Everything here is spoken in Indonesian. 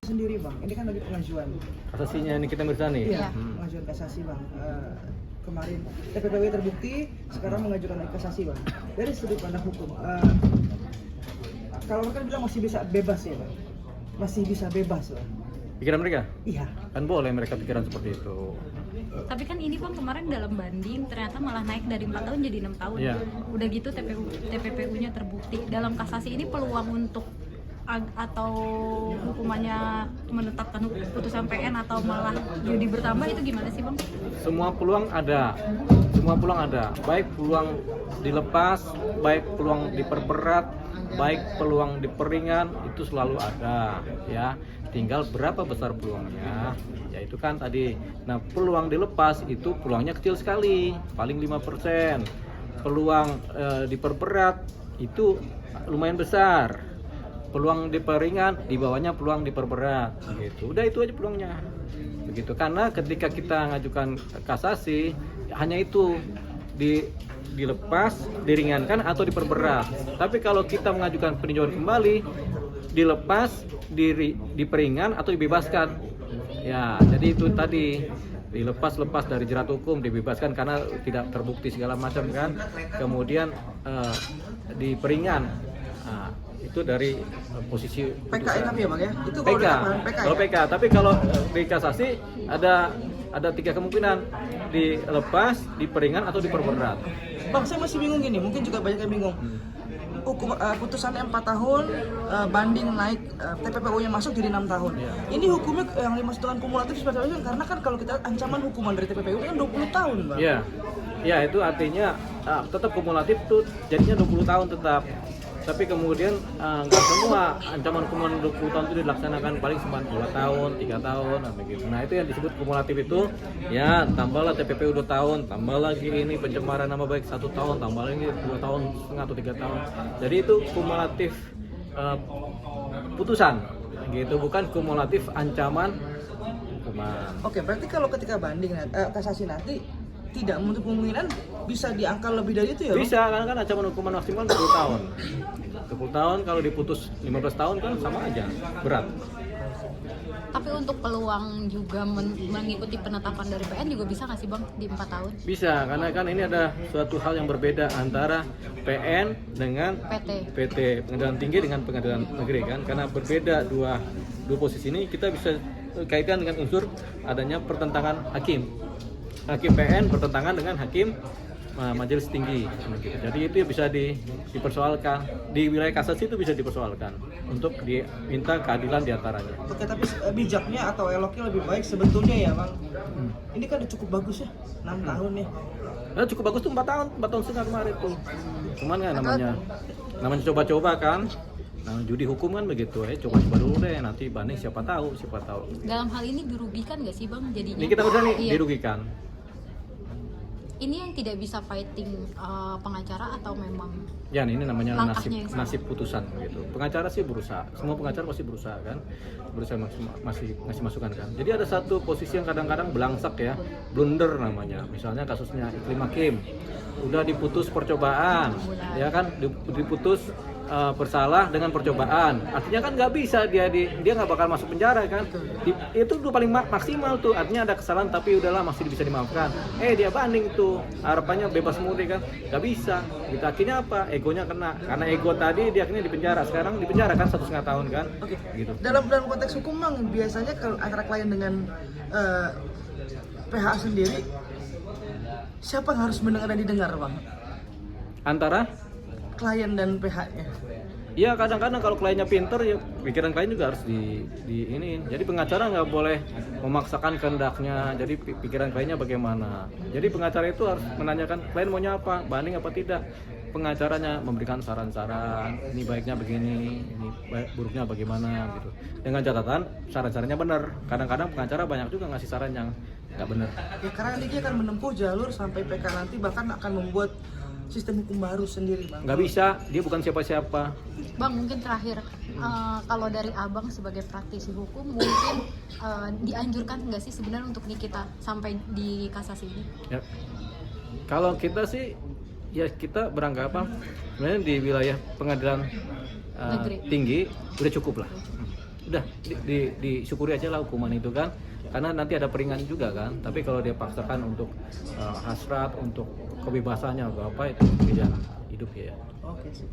sendiri bang, ini kan lagi pengajuan. Kasasinya ini kita mirsa nih. Iya, pengajuan kasasi bang. Kemarin TPPU terbukti, sekarang mengajukan kasasi bang. Dari sudut pandang hukum, kalau mereka bilang masih bisa bebas ya bang, masih bisa bebas bang. Pikiran mereka? Iya. Kan boleh mereka pikiran seperti itu. Tapi kan ini bang kemarin dalam banding ternyata malah naik dari 4 tahun jadi 6 tahun. Iya. Udah gitu TPPU-nya terbukti. Dalam kasasi ini peluang untuk atau hukumannya menetapkan putusan PN atau malah judi bertambah itu gimana sih bang? Semua peluang ada. Semua peluang ada. Baik peluang dilepas, baik peluang diperberat, baik peluang diperingan itu selalu ada ya. Tinggal berapa besar peluangnya, yaitu kan tadi. Nah, peluang dilepas itu peluangnya kecil sekali, paling 5%. Peluang diperberat itu lumayan besar. Peluang diperingan di bawahnya peluang diperberat gitu. Udah itu aja peluangnya. Begitu. Karena ketika kita ngajukan kasasi hanya itu dilepas, diringankan atau diperberat. Tapi kalau kita mengajukan peninjauan kembali, dilepas, diperingan atau dibebaskan. Ya, jadi itu tadi dilepas dari jerat hukum, dibebaskan karena tidak terbukti segala macam kan. Kemudian diperingan. Nah, itu dari posisi PK tapi ya bang ya? Itu kalau PK. PK Kalau ya? PK, tapi kalau di kasasi ada 3 kemungkinan, dilepas, diperingan atau diperberat. Bang, saya masih bingung gini, mungkin juga banyak yang bingung. Hukum putusannya 4 tahun, banding naik, TPPU-nya masuk jadi 6 tahun. Ini hukumnya yang dimaksud dengan kumulatif seperti apa? Karena kan kalau kita ancaman hukuman dari TPPU kan 20 tahun, Bang. Iya. Ya, itu artinya tetap kumulatif tuh jadinya 20 tahun tetap. Tapi kemudian nggak semua ancaman hukuman 20 tahun itu dilaksanakan, paling cuma 2 tahun, 3 tahun, begitu. Nah, itu yang disebut kumulatif itu, ya tambahlah TPPU 2 tahun, tambah lagi ini pencemaran nama baik 1 tahun, tambah lagi 2 tahun setengah atau 3 tahun. Jadi itu kumulatif putusan, gitu, bukan kumulatif ancaman hukuman. Oke, berarti kalau ketika banding kasasi nanti tidak menutup kemungkinan bisa diangkat lebih dari itu ya, Bang? Bisa, karena kan ancaman hukuman maksimal 20 tahun. 20 tahun kalau diputus 15 tahun kan sama aja, berat. Tapi untuk peluang juga mengikuti penetapan dari PN juga bisa nggak sih bang di 4 tahun? Bisa, karena kan ini ada suatu hal yang berbeda antara PN dengan PT, Pengadilan Tinggi dengan Pengadilan Negeri kan, karena berbeda dua posisi ini. Kita bisa kaitkan dengan unsur adanya pertentangan hakim PN bertentangan dengan hakim majelis tinggi gitu. Jadi itu bisa dipersoalkan di wilayah kasasi, itu bisa dipersoalkan untuk diminta keadilan diantaranya. Oke, tapi bijaknya atau eloknya lebih baik sebetulnya ya bang. Ini kan udah cukup bagus ya, 6 tahun ya. Nah, cukup bagus tuh 4 tahun setengah kemarin tuh. Cuman kan namanya coba-coba kan. Nah, judi hukum kan begitu ya, coba-coba dulu deh, nanti banding siapa tahu. Dalam hal ini dirugikan nggak sih bang jadinya? Ini kita udah nih Iya. dirugikan. Ini yang tidak bisa fighting pengacara atau memang? Ya, ini namanya Langkahnya yang nasib putusan gitu. Pengacara sih berusaha, semua pengacara pasti berusaha kan, berusaha masih ngasih masukan kan. Jadi ada satu posisi yang kadang-kadang belangsak ya, blunder namanya. Misalnya kasusnya Iklim Hakim, udah diputus percobaan, ya kan, diputus bersalah dengan percobaan. Artinya kan nggak bisa dia nggak bakal masuk penjara kan. Itu tuh paling maksimal tuh. Artinya ada kesalahan tapi udahlah masih bisa dimaafkan. Dia banding tuh. Harapannya bebas murni kan. Nggak bisa. Gitu. Akhirnya apa? Egonya kena. Karena ego tadi dia akhirnya di penjara. Sekarang di penjara kan 1,5 tahun kan. Oke. Gitu. Dalam konteks hukum bang, biasanya kalau antara klien dengan PH sendiri, siapa yang harus mendengar dan didengar bang? Antara Klien dan PH-nya. ya kadang-kadang kalau kliennya pinter ya pikiran klien juga harus di ini. Jadi pengacara nggak boleh memaksakan kehendaknya. Jadi pikiran kliennya bagaimana. Jadi pengacara itu harus menanyakan klien maunya apa, banding apa tidak. Pengacaranya memberikan saran-saran, ini baiknya begini, ini buruknya bagaimana gitu. Dengan catatan saran-sarannya benar. Kadang-kadang pengacara banyak juga ngasih saran yang nggak benar. Ya, karena dia akan menempuh jalur sampai PK nanti, bahkan akan membuat sistem hukum baru sendiri bang. Nggak bisa, dia bukan siapa-siapa. Bang mungkin terakhir, kalau dari abang sebagai praktisi hukum mungkin dianjurkan nggak sih sebenarnya untuk kita sampai di kasasi ini? Ya. Kalau kita sih, ya kita beranggapan sebenarnya di wilayah pengadilan tinggi udah cukup lah. udah disyukuri aja lah hukuman itu kan, karena nanti ada peringan juga kan. Tapi kalau dia paksakan untuk hasrat, untuk kebebasannya atau apa, itu pilihan hidup ya. Oke sih.